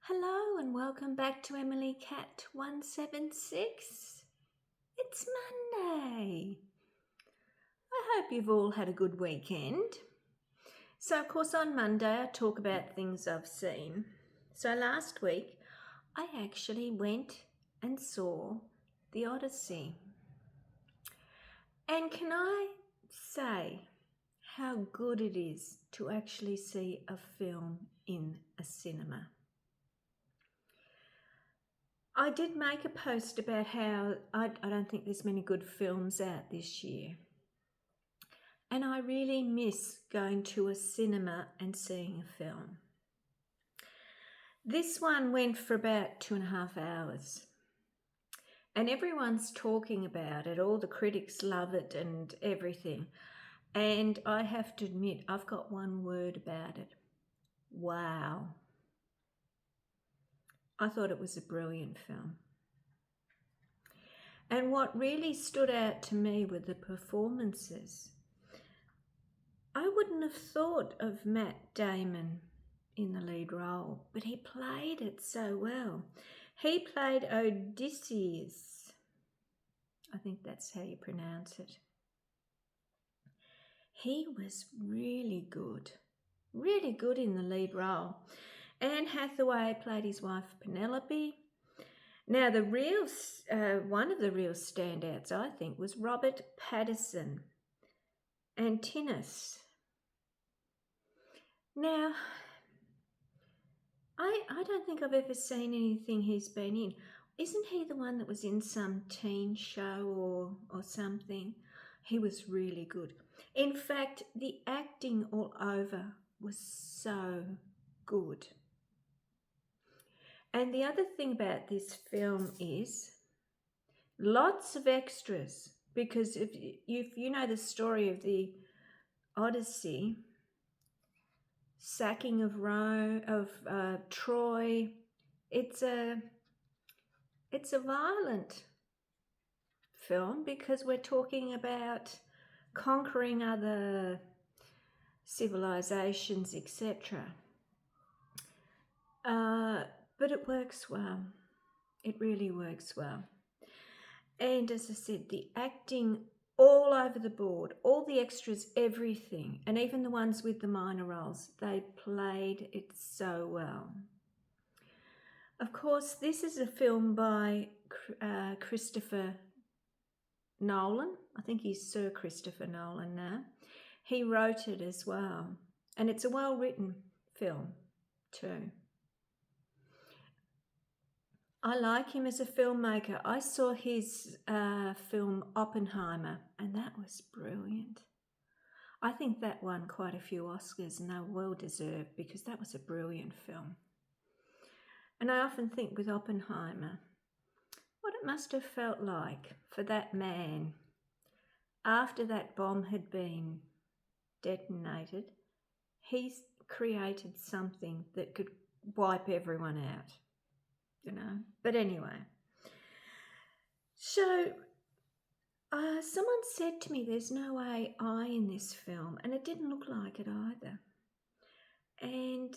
Hello and welcome back to Emily Cat 176. It's Monday. I hope you've all had a good weekend. So, of course, on Monday I talk about things I've seen. So, last week I actually went and saw the Odyssey. And can I say how good it is to actually see a film in a cinema? I did make a post about how I don't think there's many good films out this year. And I really miss going to a cinema and seeing a film. This one went for about 2.5 hours. And everyone's talking about it. All the critics love it and everything. And I have to admit, I've got one word about it. Wow. I thought it was a brilliant film. And what really stood out to me were the performances. I wouldn't have thought of Matt Damon in the lead role, but he played it so well. He played Odysseus. I think that's how you pronounce it. He was really good in the lead role. Anne Hathaway played his wife Penelope. Now, one of the real standouts, I think, was Robert Pattinson, Antinous. Now, I don't think I've ever seen anything he's been in. Isn't he the one that was in some teen show or something? He was really good. In fact, the acting all over was so good. And the other thing about this film is lots of extras, because if you know the story of the Odyssey, sacking of Troy, it's a violent film because we're talking about conquering other civilizations, etc. But it works well. It really works well. And as I said, the acting all over the board, all the extras, everything, and even the ones with the minor roles, they played it so well. Of course, this is a film by Christopher Nolan. I think he's Sir Christopher Nolan now. He wrote it as well. And it's a well-written film too. I like him as a filmmaker. I saw his film Oppenheimer, and that was brilliant. I think that won quite a few Oscars, and they were well deserved because that was a brilliant film. And I often think with Oppenheimer, what it must have felt like for that man after that bomb had been detonated. He's created something that could wipe everyone out, But anyway, so someone said to me there's no AI in this film, and it didn't look like it either. And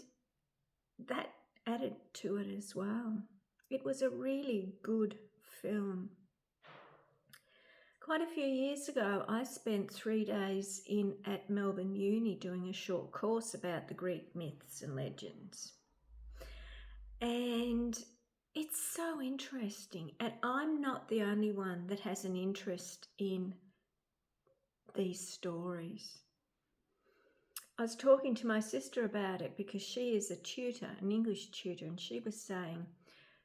that added to it as well. It was a really good film. Quite a few years ago, I spent 3 days at Melbourne Uni doing a short course about the Greek myths and legends. And it's so interesting. And I'm not the only one that has an interest in these stories. I was talking to my sister about it because she is a tutor, an English tutor, and she was saying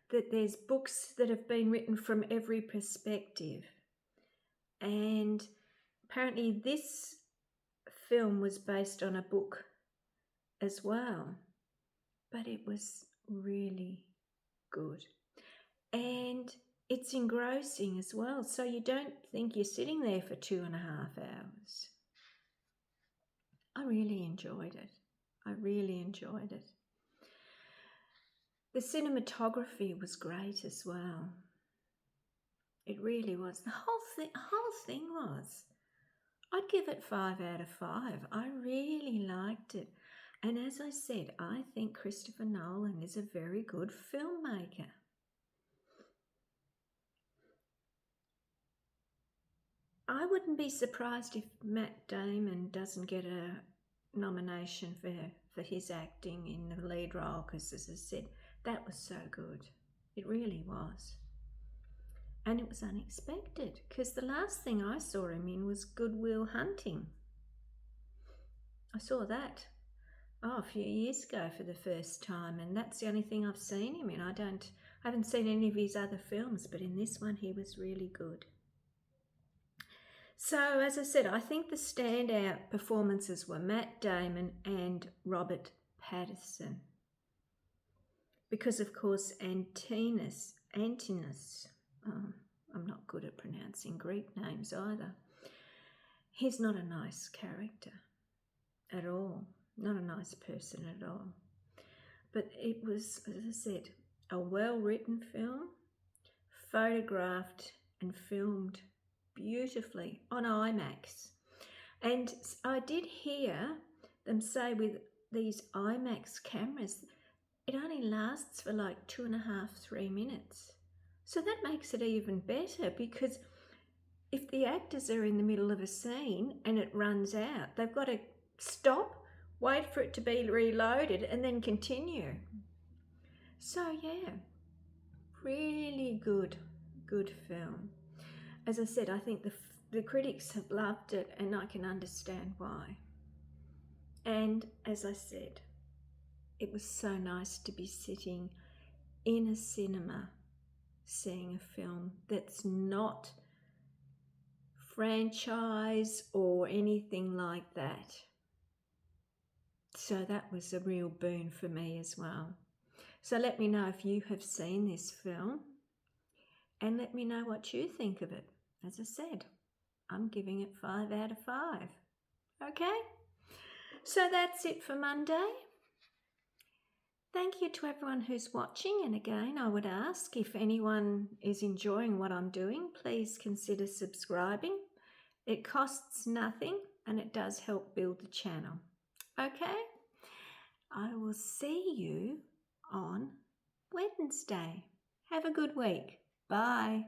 that there's books that have been written from every perspective. And apparently this film was based on a book as well, but it was really good. And it's engrossing as well, so you don't think you're sitting there for 2.5 hours. I really enjoyed it. The cinematography was great as well. It really was. The whole thing was. I'd give it 5 out of 5. I really liked it. And as I said, I think Christopher Nolan is a very good filmmaker. I wouldn't be surprised if Matt Damon doesn't get a nomination for his acting in the lead role, because, as I said, that was so good. It really was. And it was unexpected, because the last thing I saw him in was Good Will Hunting. I saw that a few years ago for the first time, and that's the only thing I've seen him in. I haven't seen any of his other films, but in this one he was really good. So, as I said, I think the standout performances were Matt Damon and Robert Pattinson. Because, of course, Antinous, I'm not good at pronouncing Greek names either. He's not a nice character at all, not a nice person at all. But it was, as I said, a well-written film, photographed and filmed beautifully on IMAX. And I did hear them say with these IMAX cameras, it only lasts for like 2.5, 3 minutes. So that makes it even better, because if the actors are in the middle of a scene and it runs out, they've got to stop, wait for it to be reloaded, and then continue. So yeah, really good film. As I said, I think the critics have loved it, and I can understand why. And as I said, it was so nice to be sitting in a cinema seeing a film that's not franchise or anything like that. So that was a real boon for me as well. So let me know if you have seen this film, and let me know what you think of it. As I said, I'm giving it 5 out of 5. Okay? So that's it for Monday. Thank you to everyone who's watching, and again, I would ask, if anyone is enjoying what I'm doing, please consider subscribing. It costs nothing, and it does help build the channel. Okay? I will see you on Wednesday. Have a good week. Bye.